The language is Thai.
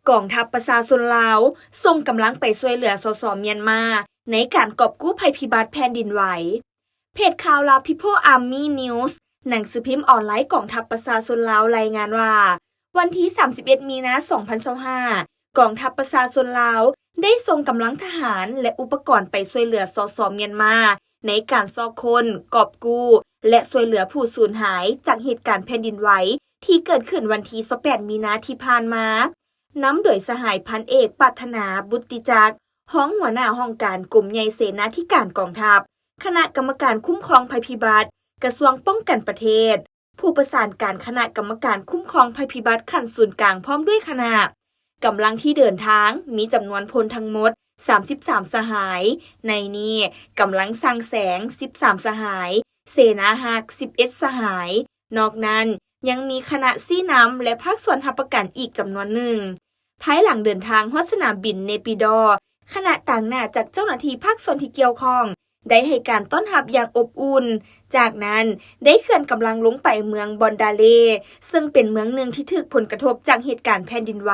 กองทัพประชาชนลาวส่งกำลังไปช่วยเหลือสสเมียนมาในการกอบกู้ภัยพิบัติแผ่นดินไหวเพจข่าวลาว People Army News หนังสือพิมพ์ออนไลน์กองทัพประชาชนลาวรายงานว่าวันที่31มีนาคม2025กองทัพประชาชนลาวได้ส่งกำลังทหารและอุปกรณ์ไปช่วยเหลือสสเมียนมาในการซอกคนกอบกู้และช่วยเหลือผู้สูญหายจากเหตุการณ์แผ่นดินไหวที่เกิดขึ้นวันที่28มีนาคมที่ผ่านมานำโดยสหายพันเอกปรารถนาบุตติจักรห้องหัวหน้าห้องการกรมใหญ่เสนาธิการกองทัพคณะกรรมการคุ้มครองภัยพิบัติกระทรวงป้องกันประเทศผู้ประสานการคณะกรรมการคุ้มครองภัยพิบัติขั้นศูนย์กลางพร้อมด้วยคณะกำลังที่เดินทางมีจำนวนพลทั้งหมด33สหายในนี้กำลังสร้างแสง13สหายเสนาหัก11สหายนอกนั้นยังมีคณะซี่น้ำและภาคส่วนหับประกันอีกจำนวนหนึ่งภายหลังเดินทางฮอดสนามบินเนปิดอร์คณะต่างหน้าจากเจ้าหน้าที่ภาคส่วนที่เกี่ยวข้องได้ให้การต้อนรับอย่างอบอุ่นจากนั้นได้เคลื่อนกำลังลงไปเมืองบอนดาเลซึ่งเป็นเมืองหนึ่งที่ถูกผลกระทบจากเหตุการณ์แผ่นดินไหว